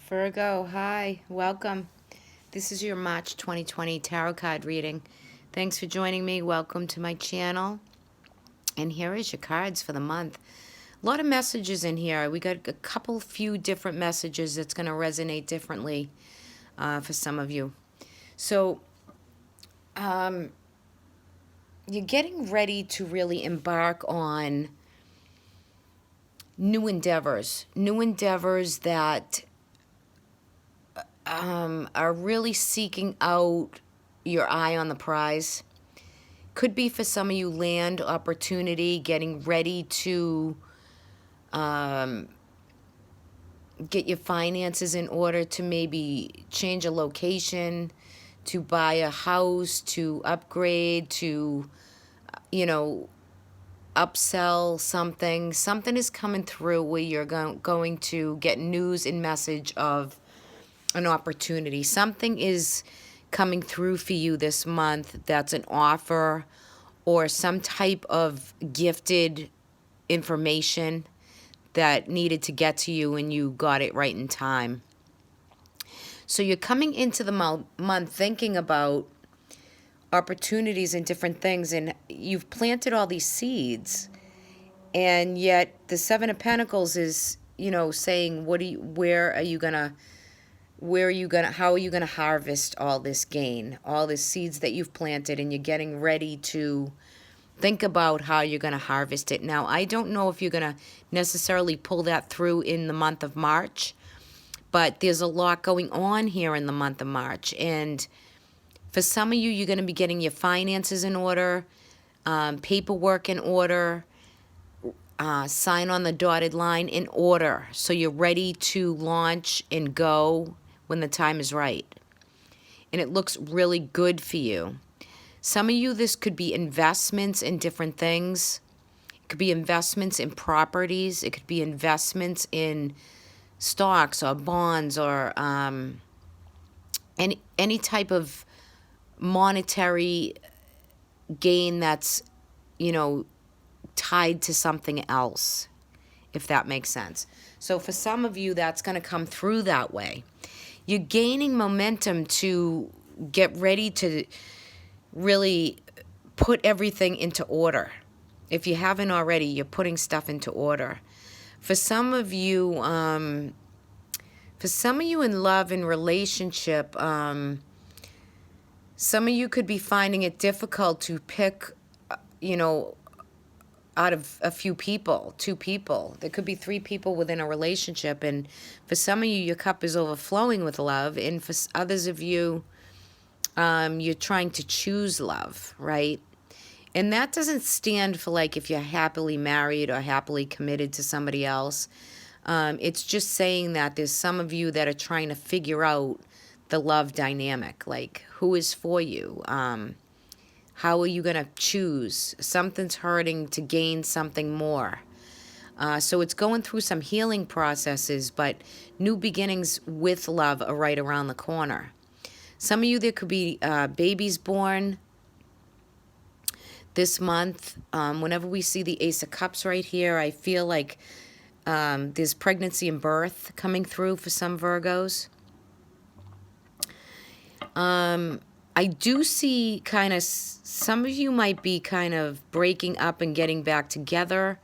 Virgo, hi, welcome. This is your March 2020 tarot card reading. Thanks for joining me. Welcome to my channel. And here is your cards for the month. A lot of messages in here. We got a few different messages that's going to resonate differently for some of you. So, you're getting ready to really embark on new endeavors that are really seeking out your eye on the prize. Could be for some of you land opportunity, getting ready to get your finances in order to maybe change a location, to buy a house, to upgrade, to, upsell something. Something is coming through where you're going to get news and message of an opportunity. Something is coming through for you this month that's an offer or some type of gifted information that needed to get to you and you got it right in time. So you're coming into the month thinking about opportunities and different things, and you've planted all these seeds, and yet the Seven of Pentacles is, saying, how are you gonna harvest all this gain, all the seeds that you've planted, and you're getting ready to think about how you're gonna harvest it. Now, I don't know if you're gonna necessarily pull that through in the month of March, but there's a lot going on here in the month of March, and for some of you, you're gonna be getting your finances in order, paperwork in order, sign on the dotted line in order, so you're ready to launch and go when the time is right. And it looks really good for you. Some of you, this could be investments in different things. It could be investments in properties. It could be investments in stocks or bonds or any type of monetary gain that's, tied to something else, if that makes sense. So for some of you, that's going to come through that way. You're gaining momentum to get ready to really put everything into order. If you haven't already, you're putting stuff into order. For some of you in love and relationship, some of you could be finding it difficult to pick, out of a few people, 2 people. There could be 3 people within a relationship. And for some of you, your cup is overflowing with love. And for others of you, you're trying to choose love, right? And that doesn't stand for like if you're happily married or happily committed to somebody else. It's just saying that there's some of you that are trying to figure out the love dynamic, like who is for you. How are you going to choose? Something's hurting to gain something more. So it's going through some healing processes, but new beginnings with love are right around the corner. Some of you, there could be babies born this month. Whenever we see the Ace of Cups right here, I feel like there's pregnancy and birth coming through for some Virgos. I do see kind of, some of you might be kind of breaking up and getting back together.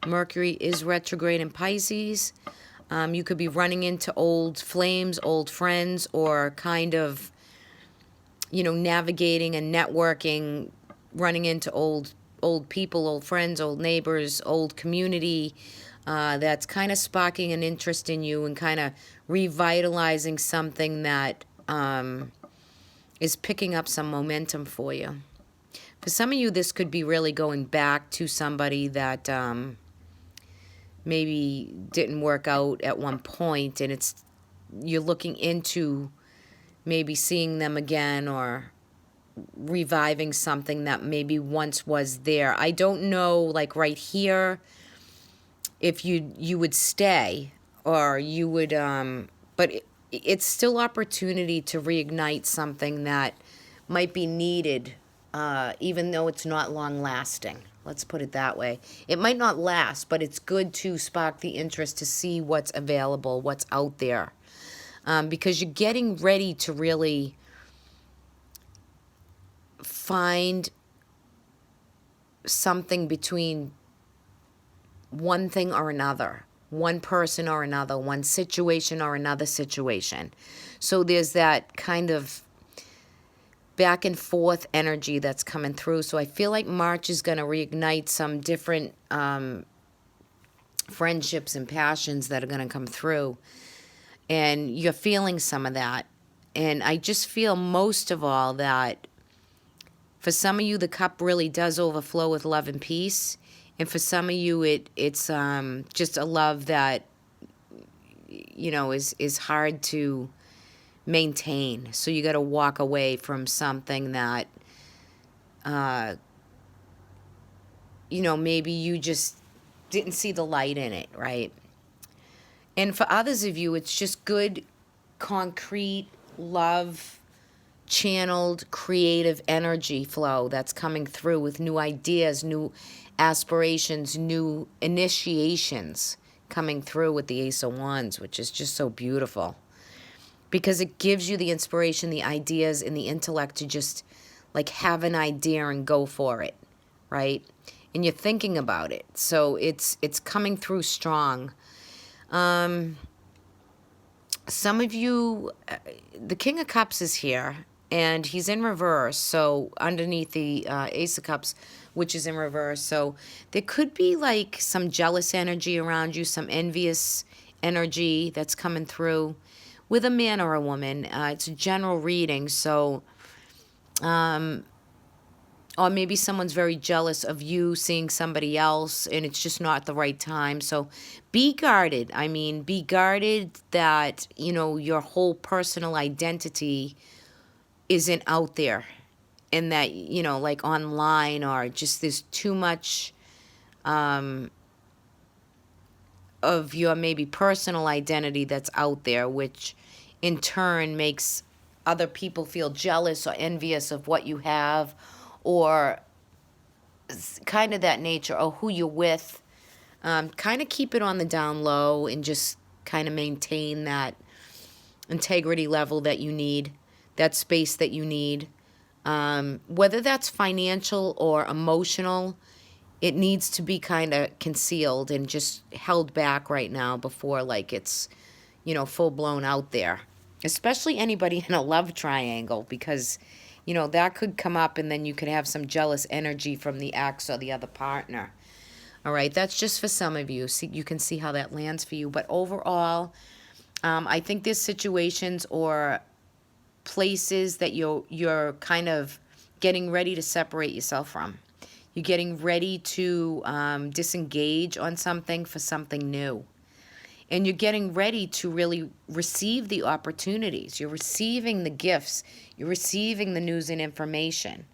Mercury is retrograde in Pisces. You could be running into old flames, old friends, or kind of, navigating and networking, running into old people, old friends, old neighbors, old community. That's kind of sparking an interest in you and kind of revitalizing something that is picking up some momentum for you. For some of you, this could be really going back to somebody that maybe didn't work out at one point, and you're looking into maybe seeing them again or reviving something that maybe once was there. I don't know, like right here, if you would stay or you would, but it's still opportunity to reignite something that might be needed, even though it's not long lasting. Let's put it that way. It might not last, but it's good to spark the interest to see what's available, what's out there. because you're getting ready to really find something between one thing or another, one person or another, one situation or another situation. So there's that kind of back and forth energy that's coming through. So I feel like March is going to reignite some different friendships and passions that are going to come through. And you're feeling some of that. And I just feel most of all that for some of you, the cup really does overflow with love and peace. And for some of you, it's just a love that, is hard to maintain. So you got to walk away from something that, maybe you just didn't see the light in it, right? And for others of you, it's just good, concrete, love, channeled, creative energy flow that's coming through with new ideas, new aspirations, new initiations coming through with the Ace of Wands, which is just so beautiful. Because it gives you the inspiration, the ideas, and the intellect to just like have an idea and go for it, right? And you're thinking about it. So it's coming through strong. Some of you, the King of Cups is here, and he's in reverse. So underneath the Ace of Cups, which is in reverse. So there could be like some jealous energy around you, some envious energy that's coming through with a man or a woman. It's a general reading. So, or maybe someone's very jealous of you seeing somebody else and it's just not the right time. So be guarded. I mean, be guarded that, your whole personal identity isn't out there and that, like online or just there's too much of your maybe personal identity that's out there, which in turn makes other people feel jealous or envious of what you have or kind of that nature or who you're with. Kind of keep it on the down low and just kind of maintain that integrity level that you need, that space that you need. Whether that's financial or emotional, it needs to be kind of concealed and just held back right now before like it's, full blown out there. Especially anybody in a love triangle because, that could come up and then you could have some jealous energy from the ex or the other partner. All right, that's just for some of you. See, you can see how that lands for you. But overall, I think there's situations or places that you're kind of getting ready to separate yourself from. You're getting ready to disengage on something for something new. And you're getting ready to really receive the opportunities. You're receiving the gifts. You're receiving the news and information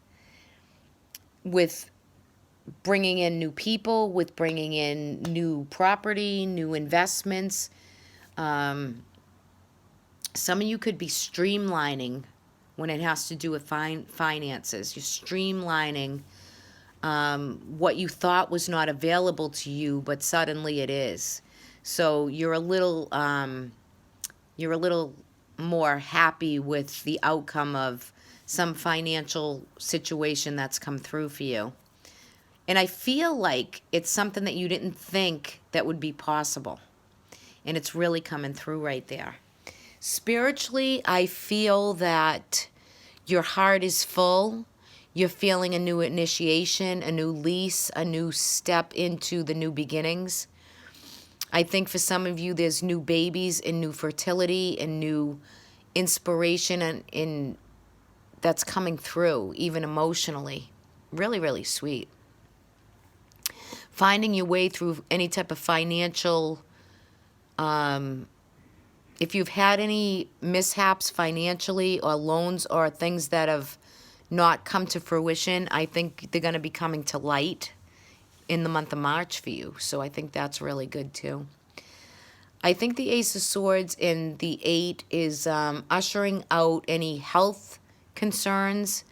with bringing in new people, with bringing in new property, new investments. Some of you could be streamlining when it has to do with finances. You're streamlining what you thought was not available to you, but suddenly it is. So you're a little more happy with the outcome of some financial situation that's come through for you. And I feel like it's something that you didn't think that would be possible. And it's really coming through right there. Spiritually, I feel that your heart is full. You're feeling a new initiation, a new lease, a new step into the new beginnings. I think for some of you, there's new babies and new fertility and new inspiration and that's coming through, even emotionally. Really, really sweet. Finding your way through any type of financial, if you've had any mishaps financially or loans or things that have not come to fruition, I think they're going to be coming to light in the month of March for you. So I think that's really good too. I think the Ace of Swords and the 8 is ushering out any health concerns.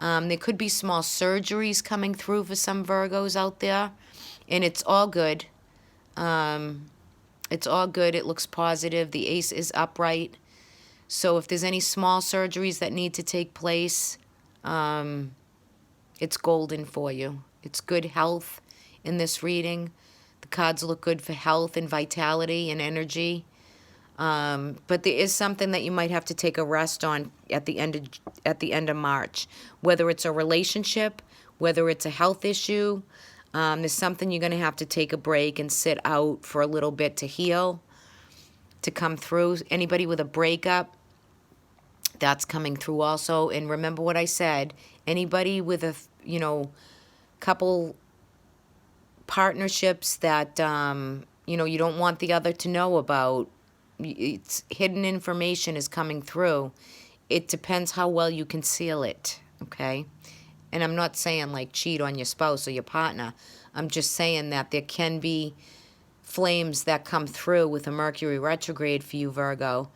There could be small surgeries coming through for some Virgos out there. And it's all good. It's all good. It looks positive. The Ace is upright. So if there's any small surgeries that need to take place, it's golden for you. It's good health in this reading. The cards look good for health and vitality and energy. But there is something that you might have to take a rest on at the end of March, whether it's a relationship, whether it's a health issue. There's something you're going to have to take a break and sit out for a little bit to heal, to come through. Anybody with a breakup, that's coming through also. And remember what I said, anybody with a, couple partnerships that, you don't want the other to know about, it's hidden information is coming through. It depends how well you conceal it, okay? And I'm not saying like cheat on your spouse or your partner. I'm just saying that there can be flames that come through with a Mercury retrograde for you, Virgo,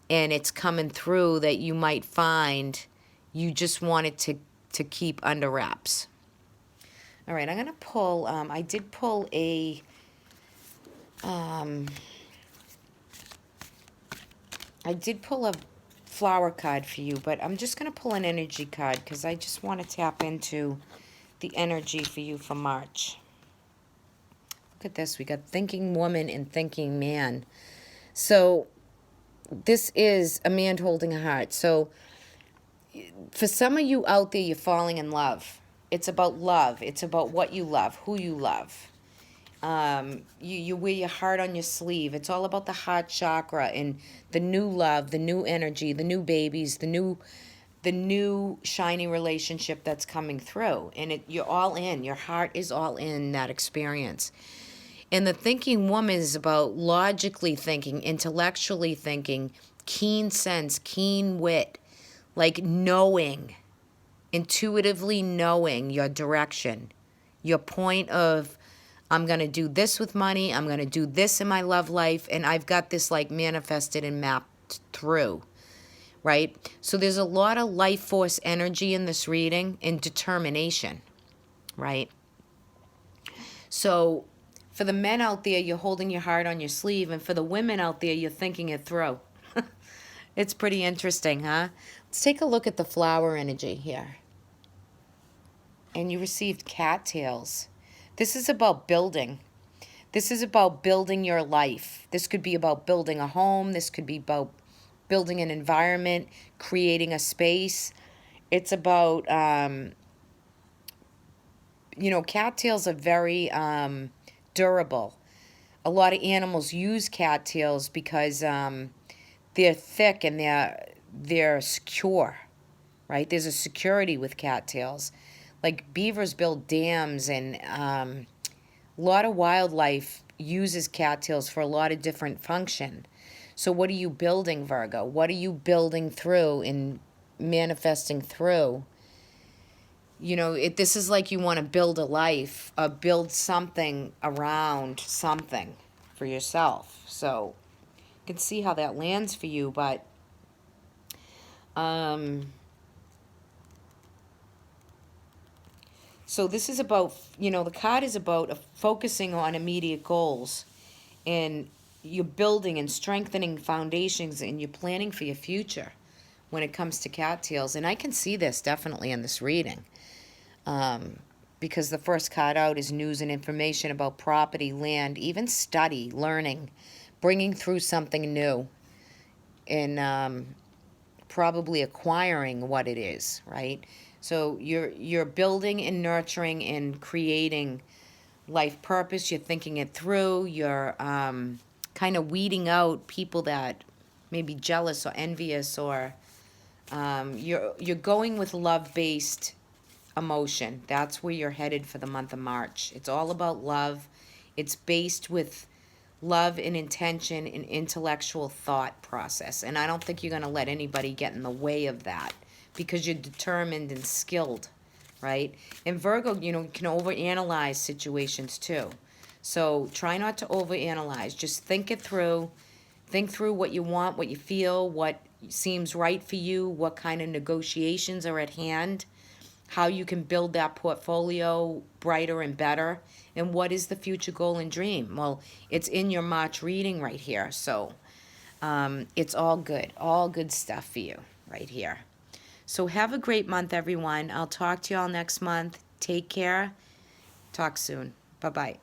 and it's coming through that you might find you just wanted to keep under wraps. All right, I'm going to pull, I did pull a, flower card for you, but I'm just going to pull an energy card because I just want to tap into the energy for you for March. Look at this. We got thinking woman and thinking man. So this is a man holding a heart. So for some of you out there, you're falling in love. It's about love. It's about what you love, who you love. You wear your heart on your sleeve. It's all about the heart chakra and the new love, the new energy, the new babies, the new shiny relationship that's coming through. And you're all in. Your heart is all in that experience. And the thinking woman is about logically thinking, intellectually thinking, keen sense, keen wit, like knowing, intuitively knowing your direction, your point of, I'm going to do this with money, I'm going to do this in my love life, and I've got this like manifested and mapped through, right? So there's a lot of life force energy in this reading and determination, right? So for the men out there, you're holding your heart on your sleeve, and for the women out there, you're thinking it through. It's pretty interesting, huh? Let's take a look at the flower energy here. And you received cattails. This is about building. This is about building your life. This could be about building a home. This could be about building an environment, creating a space. It's about, cattails are very durable. A lot of animals use cattails because they're thick and they're secure, right? There's a security with cattails. Like beavers build dams, and a lot of wildlife uses cattails for a lot of different function. So what are you building, Virgo? What are you building through and manifesting through? This is like you want to build a life, build something around something for yourself. So you can see how that lands for you, but so this is about, the card is about focusing on immediate goals, and you're building and strengthening foundations, and you're planning for your future when it comes to cattails. And I can see this definitely in this reading, because the first card out is news and information about property, land, even study, learning, bringing through something new, and probably acquiring what it is, right? So you're building and nurturing and creating life purpose. You're thinking it through. You're kind of weeding out people that may be jealous or envious, or you're going with love-based emotion. That's where you're headed for the month of March. It's all about love. It's based with love and intention and intellectual thought process. And I don't think you're going to let anybody get in the way of that, because you're determined and skilled, right? And Virgo, can overanalyze situations too. So try not to overanalyze. Just think it through. Think through what you want, what you feel, what seems right for you, what kind of negotiations are at hand, how you can build that portfolio brighter and better, and what is the future goal and dream. Well, it's in your March reading right here. So It's all good stuff for you right here. So have a great month, everyone. I'll talk to you all next month. Take care. Talk soon. Bye-bye.